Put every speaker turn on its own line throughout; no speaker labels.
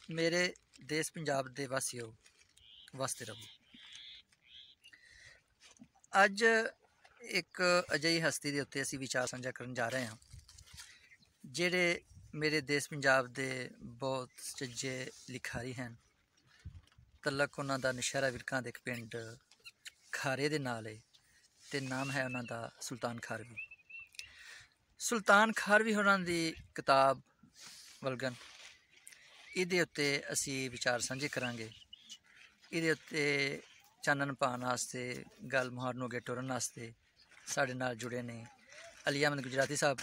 मेरे देश पंजाब दे वासियों वसते रहो। अज एक अजिही हस्ती के उत्ते असी विचार साझा करन जा रहे हैं जेड़े मेरे देश पंजाब दे बहुत सच्चे लिखारी हैं। तलक उन्हां दा नशहरा विरकां दे एक पिंड खारे दे नाल है ते नाम है उन्हां दा सुल्तान खारवी। सुल्तान खारवी होरां दी किताब वलगन इहदे उत्ते असी विचार साझे करांगे। इहदे उत्ते चानन पान वास्ते गल मुहार नूं अगे टुरन वास्ते साडे नाल जुड़े ने अली अहमद गुजराती साहब।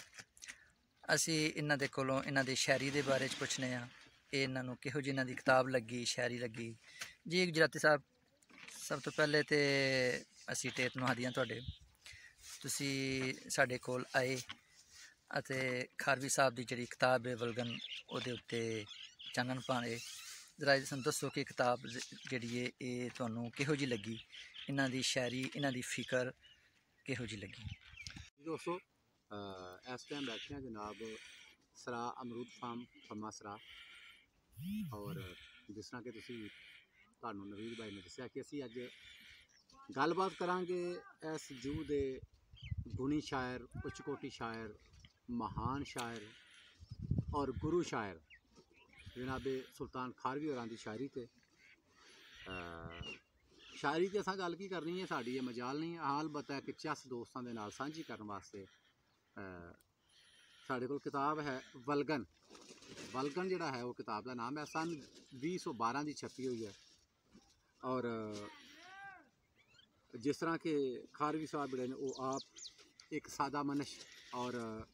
असी इन्हां दे कोलों इन्हां दी शायरी दे बारे च पुछने आ, इन्हां नूं किहो जी इन्हां दी किताब लगी, शायरी लगी। जी गुजराती साहब, सब तो पहले तो असी टेप नवादियां तुहाडे, तुसी साडे कोल आए अते खारवी साहब दी जिहड़ी किताब है वलगन ओहदे उत्ते चानन पाए। जरा सानूं दस्सो कि किताब जिहड़ी है ये तुहानूं किहो जी लगी, इन्हां दी शायरी इन्हां दी फिकर किहो जी लगी।
दोस्तों इस टाइम बैठे हैं जनाब सरा अमरूद फार्म फम्मा सरा, और जिस तरह कि तुसी तुहानूं नवीद भाई ने दस्सिया कि असी अज गलबात करांगे इस जू दे गुणी शायर, उच्चकोटि शायर, महान शायर और गुरु शायर जनाब सुल्तान खारवी होरां दी शायरी ते। शायरी ते असां गल की करनी है, साड़ी ये मजाल नहीं। हाँ अलबत्ता कि चस दोस्तां दे नाल सांझी करन वास्ते साढ़े कोल किताब है वलगन। वलगन जिहड़ा है वो किताब का नाम है, सन 2012 की छपी हुई है। और जिस तरह के खारवी साहब जिहड़े ने वो आप एक सादा मनश और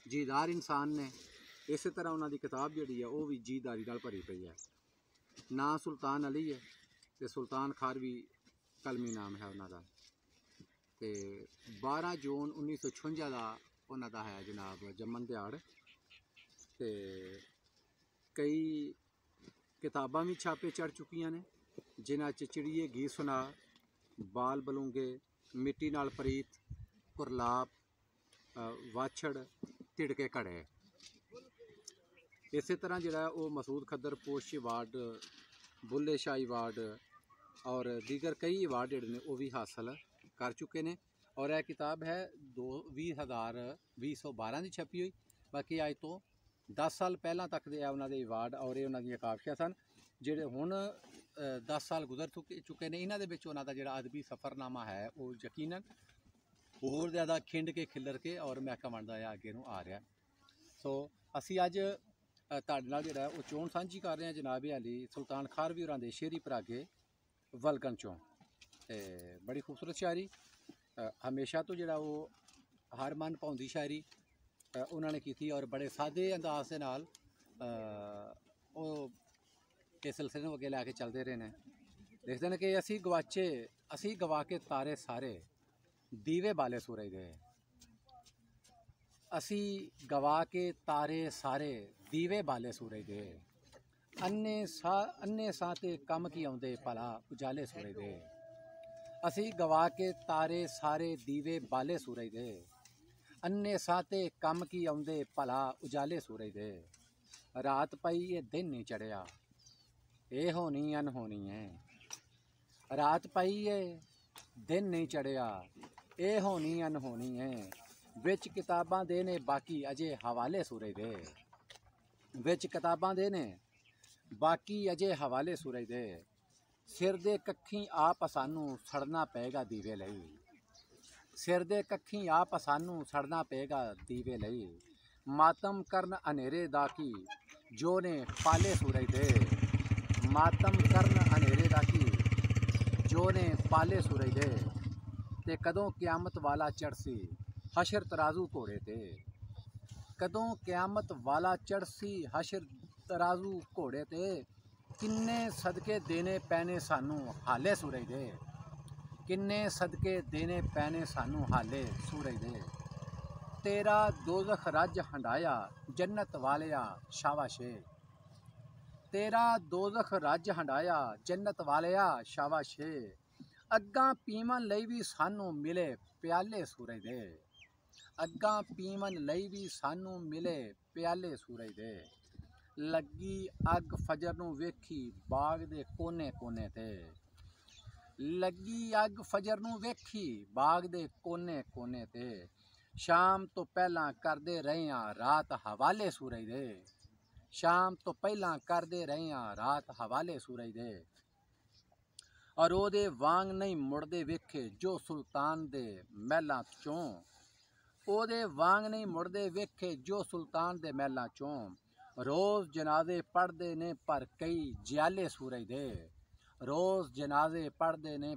जीदार इंसान ने, इस तरह उन्होंने किताब जिहड़ी है वो भी जीदारी नाल भरी पई है। नाम सुल्तान अली है तो सुल्तान खारवी कलमी नाम है उन्होंने। तो 12 जून 1956 का उन्होंने है जनाब जमन दिहाड़। तो कई किताबां भी छापे चढ़ चुकियां ने, जिन्हां च चिड़िए गीत सुना, बाल बलूंगे, मिट्टी नाल प्रीत, कुरलाप, वाछड़, तिड़के घड़े। इस तरह जिहड़ा वो मसूद खद्दर पोश अवार्ड, बुल्ले शाह अवार्ड और दीगर कई अवार्ड जिहड़े ने वो भी हासिल कर चुके हैं। और यह किताब है 2012 की छपी हुई। बाकी अज तो 10 साल पहला तक दे उन्होंने अवार्ड और ये उन्होंने काफियां सन जिहड़े हुण 10 साल गुजर चुके हैं। इन्हां दे विच उन्हां दा जिहड़ा अदबी सफ़रनामा है वो यकीनन होर ज़्यादा खिंड के खिलर के और महका बनदा अगे नूं आ रहा। सो असी अज तुहाडे नाल जिहड़ा वो चोण सांझी कर रहे हैं जनाब अली सुल्तान खारवी होरां दे शेरी परागे वलगन चों। बड़ी खूबसूरत शायरी, हमेशा तो जिहड़ा वो हर मन भाउंदी शायरी उन्होंने की थी और बड़े सादे अंदाज के नाल इस सिलसिले में अगे लैके चलते रहे हैं। लिखते हैं कि असी गवाचे असी गवा के तारे सारे दीवे बाले सूरज दे। असी गवा के तारे सारे दीवे बाले सूरज दे। अन्ने सा ते कम की आउंदे भला उजाले सूरज दे। असी गवा के तारे सारे दीवे बाले सूरज दे। अन्ने साते कम की आउंदे भला उजाले सूरज दे। रात पई ये दिन नहीं चढ़िया, ये होनी अनहोनी है। रात पई ये दिन नहीं चढ़िया, ये होनी अनहोनी है। विच किताबां दे ने बाकी अजे हवाले सूरज दे। विच किताबां दे ने बाकी अजे हवाले सूरज दे। सिर दे कखी आप सानू सड़ना पेगा दीवे लई। सिर दे कखी आप सानू सड़ना पेगा दीवे लई। मातम करन अनेरे दा की जो ने पाले सूरज दे। मातम करन अनेरे दा की जो ने पाले सूरज दे। ते कदों क्यामत वाला चढ़सी हशर तराजू घोड़े ते। कदों क्यामत वाला चढ़सी हशर तराजू घोड़े ते। किन्ने सदके देने पैने सानू हाले सूरज दे। किन्ने सदके देने पैने सानू हाले सूरज दे। तेरा दोज़ख रज हंडाया जन्नत वालिया शाबाशे। तेरा दोज़ख रज हंडाया जन्नत वालिया शाबाशे। अग्गां पीवन लई भी सानू मिले प्याले सूरज दे। अग्गां पीवन लई भी सानू मिले प्याले सूरज दे। ਲੱਗੀ ਅੱਗ ਫਜਰ ਨੂੰ ਵੇਖੀ ਬਾਗ ਦੇ ਕੋਨੇ-ਕੋਨੇ ਤੇ। ਲੱਗੀ ਅੱਗ ਫਜਰ ਨੂੰ ਵੇਖੀ ਬਾਗ ਦੇ ਕੋਨੇ-ਕੋਨੇ ਤੇ। ਸ਼ਾਮ ਤੋਂ ਪਹਿਲਾਂ ਕਰਦੇ ਰਹੇ ਹਾਂ ਰਾਤ ਹਵਾਲੇ ਸੂਰਜ ਦੇ। ਸ਼ਾਮ ਤੋਂ ਪਹਿਲਾਂ ਕਰਦੇ ਰਹੇ ਹਾਂ ਰਾਤ ਹਵਾਲੇ ਸੂਰਜ ਦੇ। ਔਰ ਉਹਦੇ ਵਾਂਗ ਨਹੀਂ ਮੁੜਦੇ ਵੇਖੇ ਜੋ ਸੁਲਤਾਨ ਦੇ ਮਹਿਲਾਂ ਚੋਂ। ਉਹਦੇ ਵਾਂਗ ਨਹੀਂ ਮੁੜਦੇ ਵੇਖੇ ਜੋ ਸੁਲਤਾਨ ਦੇ ਮਹਿਲਾਂ ਚੋਂ। ਰੋਜ਼ ਜਨਾਜ਼ੇ ਪੜ੍ਹਦੇ ਨੇ ਪਰ ਕਈ ਜਿਆਲੇ ਸੂਰਜ ਦੇ। ਰੋਜ਼ ਜਨਾਜ਼ੇ ਪੜ੍ਹਦੇ ਨੇ